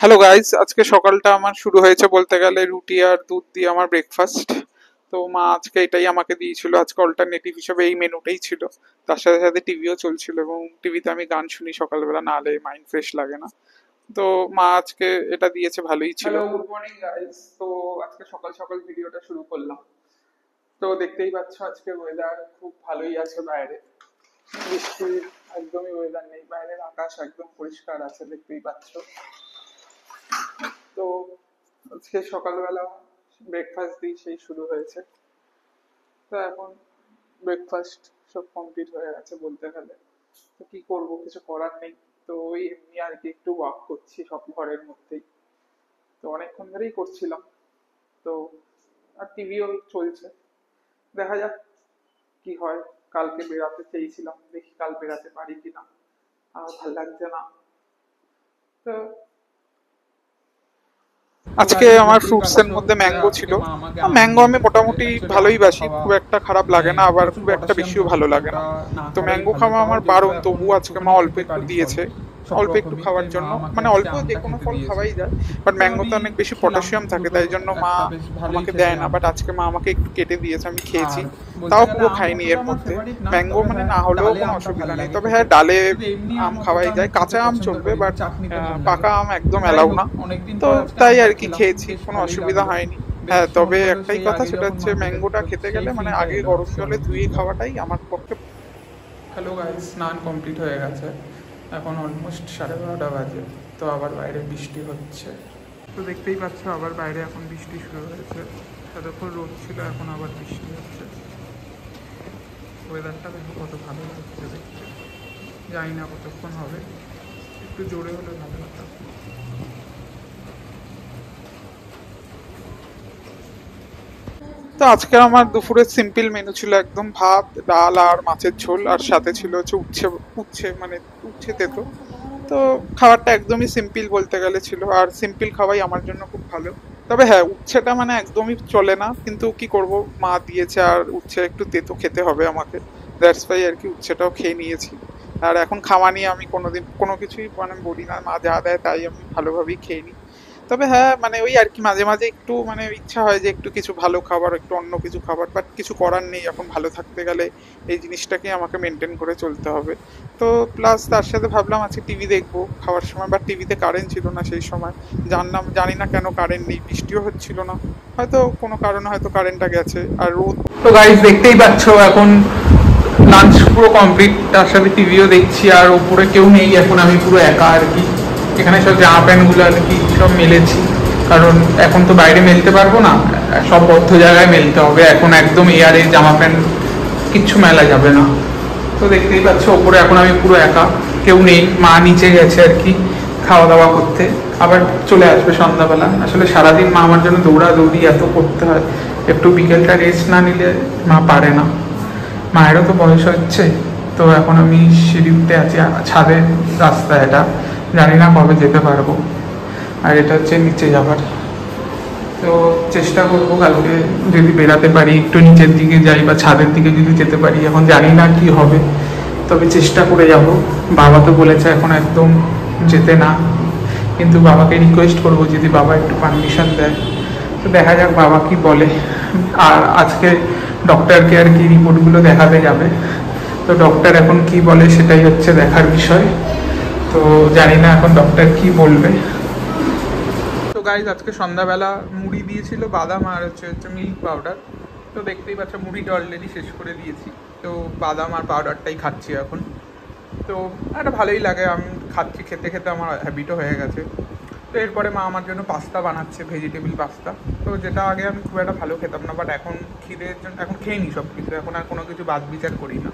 Hello guys, আজকে সকালটা আমার শুরু হয়েছে বলতে গেলে রুটি আর দুধ দিয়ে আমার ব্রেকফাস্ট। তো মা আজকে এটাই আমাকে দিয়েছিল, আজকে অল্টারনেটিভ হিসেবে এই মেনুটাই ছিল। তার সাথে সাথে টিভিও চলছিল এবং টিভিতে আমি গান শুনি সকালবেলা, না হলে মাইন্ড ফ্রেশ লাগে না। তো মা আজকে এটা দিয়েছে, ভালোই ছিল। Hello, good morning guys. তো আজকে সকাল সকাল ভিডিওটা শুরু করলাম। তো দেখতেই পাচ্ছ আজকে ওয়েদার খুব ভালোই আছে বাইরে, বৃষ্টির একদমই ওয়েদার নেই, বাইরের আকাশ একদম পরিষ্কার আছে, দেখতেই পাচ্ছ। তো আজকে সকালবেলা ব্রেকফাস্ট দিয়ে সেই শুরু হয়েছে। তো এখন ব্রেকফাস্ট সব কমপ্লিট হয়ে গেছে বলতে গেলে। তো কি করব, কিছু করার নেই। তো ওই এমনি আর কি একটু ওয়াক করছি সব ঘরের মধ্যেই। তো অনেকক্ষণ ধরেই করছিলাম। তো আর টিভিও চলছে, দেখা যাক কি হয়। কালকে বেরাতে চেয়েছিলাম, দেখি কাল বেরাতে পারি কিনা, আর ভাল লাগছে না। তো আজকে আমার ফ্রুটস এর মধ্যে ম্যাঙ্গো ছিল। ম্যাঙ্গো আমি মোটামুটি ভালোই বাসি, খুব একটা খারাপ লাগে না, আবার খুব একটা বেশিও ভালো লাগে না। তো ম্যাঙ্গো খাওয়া আমার বারণ, তবু আজকে মা অল্প একটু দিয়েছে, অল্প একটু খাওয়ার জন্য। মানে অল্প যে কোনো ফল খাওয়াই যায়, বাট ম্যাঙ্গোতে অনেক বেশি পটাশিয়াম থাকে, তাই জন্য মা আমাকে দেয় না। বাট আজকে মা আমাকে একটু কেটে দিয়েছে, আমি খেয়েছি। তাও পুরো খাইনি এর মধ্যে। ম্যাঙ্গো মানে না হলেও কোনো অসুবিধা নেই, তবে হ্যাঁ ডালে আম খাওয়াই যায়, কাঁচা আম চলবে, বাট পাকা আম একদম অ্যালাউ না। তো তাই আর কি খেয়েছি, কোনো অসুবিধা হয়নি। হ্যাঁ, তবে একটাই কথা, সেটা হচ্ছে ম্যাঙ্গোটা খেতে গেলে মানে আগে গরম জলে ধুয়ে খাওয়াটাই আমার পক্ষে। হ্যালো গাইস, স্নান কমপ্লিট হয়ে গেছে, এখন অলমোস্ট 12:30 বাজে। তো আবার বাইরে বৃষ্টি হচ্ছে। তো দেখতেই পাচ্ছ আবার বাইরে এখন বৃষ্টি শুরু হয়েছে। এতক্ষণ রোদ ছিল, এখন আবার বৃষ্টি হচ্ছে। ওয়েদারটা দেখো কত ভালো লাগছে দেখতে। জানি না কতক্ষণ হবে, একটু জোরে হলে ভালো হতো। তো আজকে আমার দুপুরের সিম্পল মেনু ছিল একদম ভাত, ডাল আর মাছের ঝোল, আর সাথে ছিল হচ্ছে উচ্ছে। উচ্ছে মানে উচ্ছে তেতো। তো খাবারটা একদমই সিম্পল বলতে গেলে ছিল, আর সিম্পল খাওয়াই আমার জন্য খুব ভালো। তবে হ্যাঁ, উচ্ছেটা মানে একদমই চলে না, কিন্তু কি করব, মা দিয়েছে আর উচ্ছে একটু তেতো খেতে হবে আমাকে। দ্যাটস ওয়াই আর কি উচ্ছেটাও খেয়ে নিয়েছি। আর এখন খাওয়া নিয়ে আমি কোনোদিন কোনো কিছুই মানে বলি না, মা যা দেয় তাই আমি ভালোভাবেই খেয়ে নিই। তবে হ্যাঁ, মানে ওই আর কি মাঝে মাঝে একটু মানে ইচ্ছা হয় যে একটু কিছু ভালো খাবার, একটু অন্য কিছু খাবার, বাট কিছু করার নেই, এখন ভালো থাকতে গেলে এই জিনিসটাকে আমাকে মেনটেন করে চলতে হবে। তো প্লাস তার সাথে ভাবলাম আজকে টিভি দেখবো খাওয়ার সময়, বাট টিভিতে কারেন্ট ছিল না সেই সময়। জানি না কেন কারেন্ট নেই, বৃষ্টিও হচ্ছিল না, হয়তো কোনো কারণে হয়তো কারেন্টটা গেছে আর রোদ। তো গাইস দেখতেই পাচ্ছ এখন লাঞ্চ পুরো কমপ্লিট, তার সাথে টিভিও দেখছি, আর ওপরে কেউ নেই, এখন আমি পুরো একা আর কি। এখানে সব জামা প্যান্টগুলো আর কি সব মেলেছি, কারণ এখন তো বাইরে মেলতে পারবো না, সব বদ্ধ জায়গায় মেলতে হবে। এখন একদম এয়ারে জামা প্যান্ট কিচ্ছু মেলা যাবে না। তো দেখতেই পাচ্ছ ওপরে এখন আমি পুরো একা, কেউ নেই, মা নিচে গেছে আর কি খাওয়া দাওয়া করতে, আবার চলে আসবে সন্ধ্যাবেলা। আসলে সারাদিন মা আমার জন্য দৌড়াদৌড়ি এত করতে হয়, একটু বিকেলটা রেস্ট না নিলে মা পারে না। মায়েরও তো বয়স হচ্ছে। তো এখন আমি সিঁড়ি উঠতে আছি, ছাদের রাস্তা এটা, জানি না কবে যেতে পারবো। আর এটা হচ্ছে নিচে যাবার। তো চেষ্টা করবো কালকে যদি বেরাতে পারি, একটু নিচের দিকে যাই বা ছাদের দিকে যদি যেতে পারি, এখন জানি না কি হবে, তবে চেষ্টা করে যাব। বাবা তো বলেছে এখন একদম যেতে না, কিন্তু বাবাকে রিকোয়েস্ট করবো যদি বাবা একটু পারমিশন দেয়। তো দেখা যাক বাবা কি বলে। আর আজকে ডক্টরকে আর কি রিপোর্টগুলো দেখাতে যাবে, তো ডক্টর এখন কি বলে সেটাই হচ্ছে দেখার বিষয়। তো জানি না এখন ডক্টর কি বলবে। তো গাইজ আজকে সন্ধ্যাবেলা মুড়ি দিয়েছিল, বাদাম আর হচ্ছে মিল্ক পাউডার। তো দেখতেই পাচ্ছ মুড়িটা অলরেডি শেষ করে দিয়েছি, তো বাদাম আর পাউডারটাই খাচ্ছি এখন। তো একটা ভালোই লাগে, আমি খাচ্ছি, খেতে খেতে আমার হ্যাবিটও হয়ে গেছে। তো এরপরে মা আমার জন্য পাস্তা বানাচ্ছে, ভেজিটেবল পাস্তা। তো যেটা আগে আমি খুব একটা ভালো খেতাম না, বাট এখন খিদের জন্য এখন খেয়ে নিই সব কিছু, এখন আর কোনো কিছু বাদ বিচার করি না।